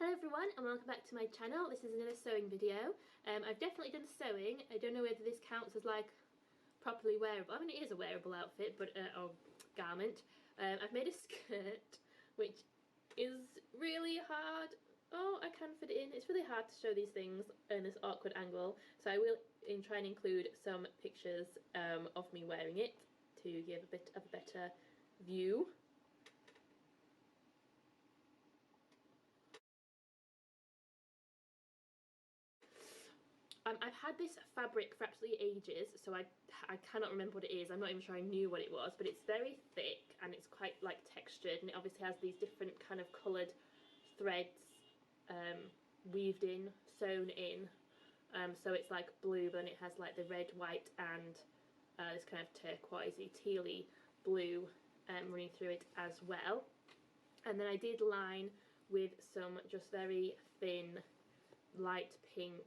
Hello everyone and welcome back to my channel. This is another sewing video. I've definitely done sewing. I don't know whether this counts as like properly wearable. I mean, it is a wearable outfit, but or garment. I've made a skirt which is really hard. Oh, I can fit it in. It's really hard to show these things in this awkward angle, so I will try and include some pictures of me wearing it to give a bit of a better view. I've had this fabric for absolutely ages, so I cannot remember what it is. I'm not even sure I knew what it was, but it's very thick and it's quite like textured, and it obviously has these different kind of coloured threads weaved in, sewn in. So it's like blue, but then it has like the red, white and this kind of turquoisey, tealy blue running through it as well. And then I did line with some just very thin light pink,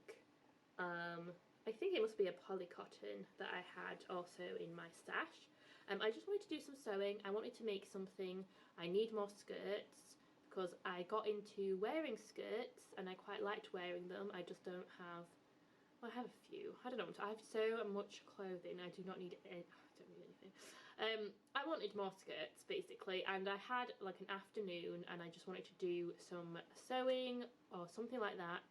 I think it must be a poly cotton that I had also in my stash. I just wanted to do some sewing. I wanted to make something. I need more skirts because I got into wearing skirts and I quite liked wearing them. I just don't have, well, I have a few. I don't know, I have so much clothing. I do not need I don't need anything. I wanted more skirts basically, and I had like an afternoon and I just wanted to do some sewing or something like that.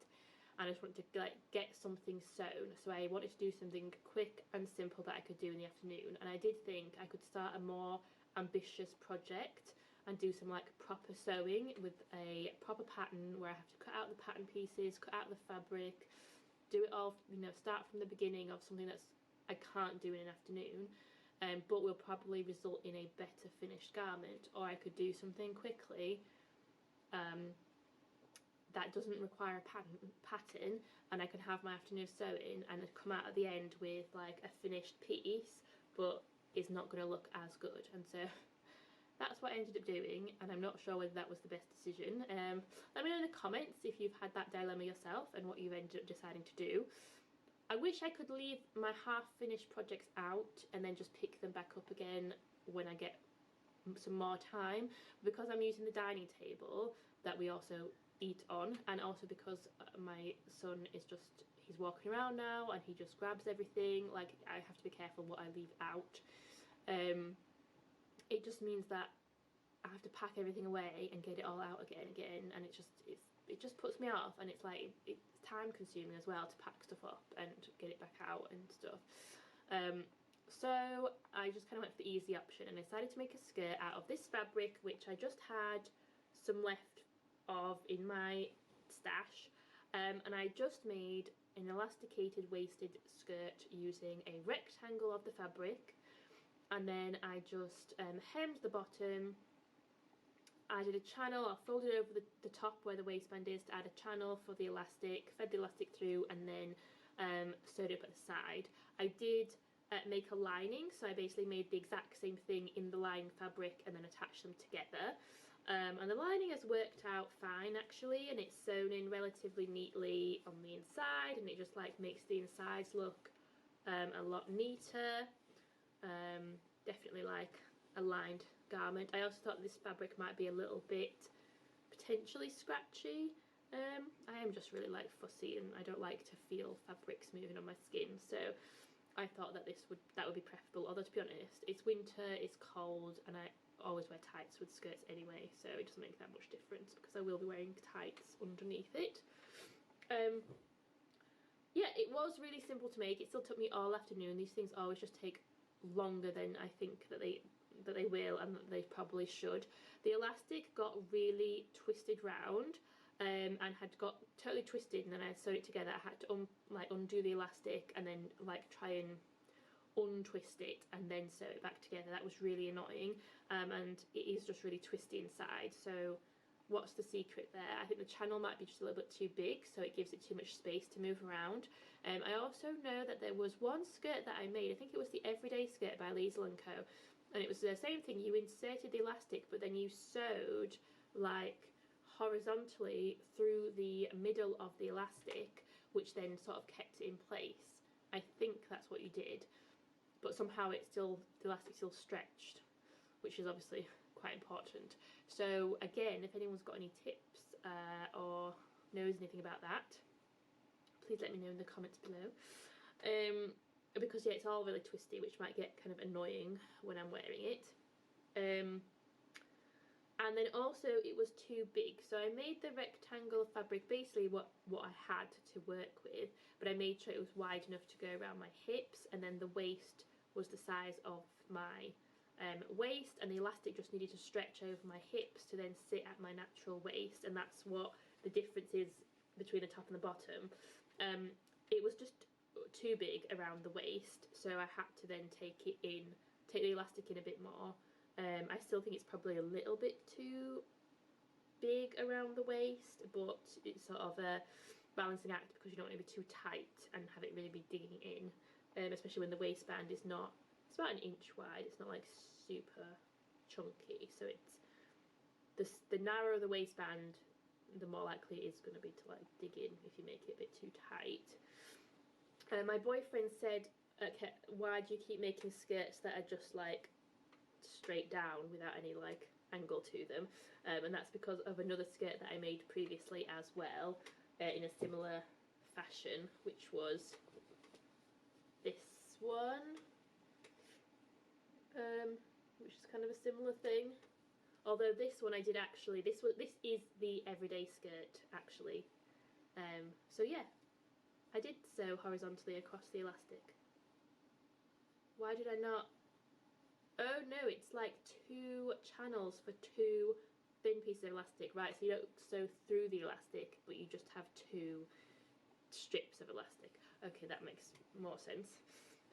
And I just wanted to like get something sewn, so I wanted to do something quick and simple that I could do in the afternoon. And I did think I could start a more ambitious project and do some like proper sewing with a proper pattern where I have to cut out the pattern pieces, cut out the fabric, do it all, you know, start from the beginning of something that's I can't do in an afternoon, but will probably result in a better finished garment. Or I could do something quickly that doesn't require a pattern, and I can have my afternoon sewing and come out at the end with like a finished piece, but it's not going to look as good. And so that's what I ended up doing, and I'm not sure whether that was the best decision. Let me know in the comments if you've had that dilemma yourself and what you've ended up deciding to do. I wish I could leave my half finished projects out and then just pick them back up again when I get some more time, because I'm using the dining table that we also eat on, and also because my son is just, he's walking around now and he just grabs everything. Like, I have to be careful what I leave out. It just means that I have to pack everything away and get it all out again, and it just puts me off, and it's like it's time consuming as well to pack stuff up and get it back out and stuff. So I just kind of went for the easy option and I decided to make a skirt out of this fabric, which I just had some left of in my stash, and I just made an elasticated waisted skirt using a rectangle of the fabric, and then I just hemmed the bottom, added a channel, I folded over the top where the waistband is to add a channel for the elastic, fed the elastic through, and then sewed it up at the side. I did make a lining, so I basically made the exact same thing in the lining fabric and then attached them together. And the lining has worked out fine actually, and it's sewn in relatively neatly on the inside, and it just like makes the insides look a lot neater. Definitely like a lined garment. I also thought this fabric might be a little bit potentially scratchy. I am just really like fussy and I don't like to feel fabrics moving on my skin, so I thought that that would be preferable. Although, to be honest, it's winter, it's cold, and I always wear tights with skirts anyway, so it doesn't make that much difference because I will be wearing tights underneath it. Yeah, it was really simple to make. It still took me all afternoon. These things always just take longer than I think that they will and that they probably should. The elastic got really twisted round, and had got totally twisted, and then I sewed it together. I had to undo the elastic and then like try and untwist it and then sew it back together. That was really annoying, and it is just really twisty inside. So what's the secret there? I think the channel might be just a little bit too big, so it gives it too much space to move around. I also know that there was one skirt that I made, I think it was the Everyday Skirt by Liesl & Co, and it was the same thing. You inserted the elastic, but then you sewed like horizontally through the middle of the elastic, which then sort of kept it in place. I think that's what you did, but somehow the elastic still stretched, which is obviously quite important. So again, if anyone's got any tips or knows anything about that, please let me know in the comments below. Because yeah, it's all really twisty, which might get kind of annoying when I'm wearing it. And then also it was too big, so I made the rectangle fabric basically what I had to work with, but I made sure it was wide enough to go around my hips, and then the waist was the size of my waist, and the elastic just needed to stretch over my hips to then sit at my natural waist, and that's what the difference is between the top and the bottom. It was just too big around the waist, so I had to then take the elastic in a bit more. I still think it's probably a little bit too big around the waist, but it's sort of a balancing act because you don't want to be too tight and have it really be digging in, especially when the waistband is not, it's about 1 inch wide, it's not like super chunky, so it's the narrower the waistband, the more likely it is going to be to like dig in if you make it a bit too tight. My boyfriend said, okay, why do you keep making skirts that are just like straight down without any like angle to them? And that's because of another skirt that I made previously as well, in a similar fashion, which was this one, which is kind of a similar thing. Although this one I did actually, this is the everyday skirt actually. So yeah, I did sew horizontally across the elastic. Why did I not? Oh no, it's like 2 channels for 2 thin pieces of elastic, right? So you don't sew through the elastic, but you just have 2 strips of elastic. Okay, that makes more sense.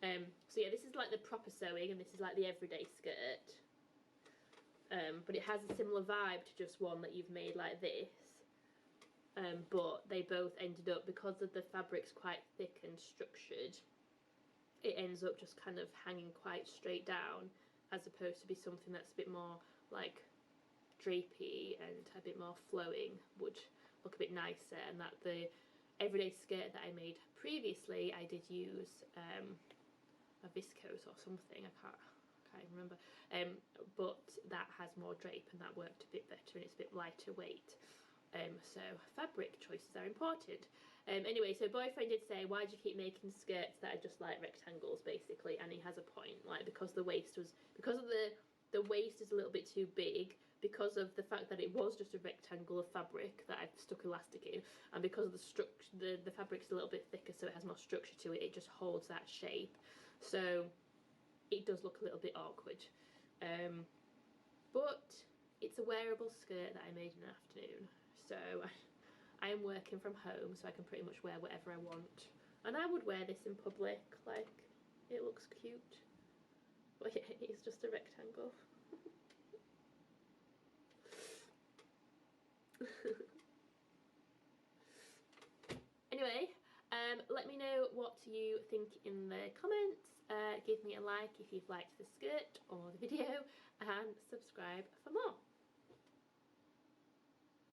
So yeah, this is like the proper sewing, and this is like the everyday skirt. But it has a similar vibe to just one that you've made like this. But they both ended up, because of the fabric's quite thick and structured, it ends up just kind of hanging quite straight down, as opposed to be something that's a bit more like drapey and a bit more flowing would look a bit nicer. And that the everyday skirt that I made previously, I did use a viscose or something, I can't remember, but that has more drape and that worked a bit better, and it's a bit lighter weight. So fabric choices are important. Anyway, so boyfriend did say, why do you keep making skirts that are just like rectangles basically? And he has a point, like because the waist was, because of the waist is a little bit too big, because of the fact that it was just a rectangle of fabric that I've stuck elastic in, and because of the structure, the fabric's a little bit thicker, so it has more structure to it, it just holds that shape, so it does look a little bit awkward. But it's a wearable skirt that I made in the afternoon, so I am working from home, so I can pretty much wear whatever I want. And I would wear this in public, like, it looks cute. But yeah, it's just a rectangle. Anyway, let me know what you think in the comments. Give me a like if you've liked the skirt or the video, and subscribe for more.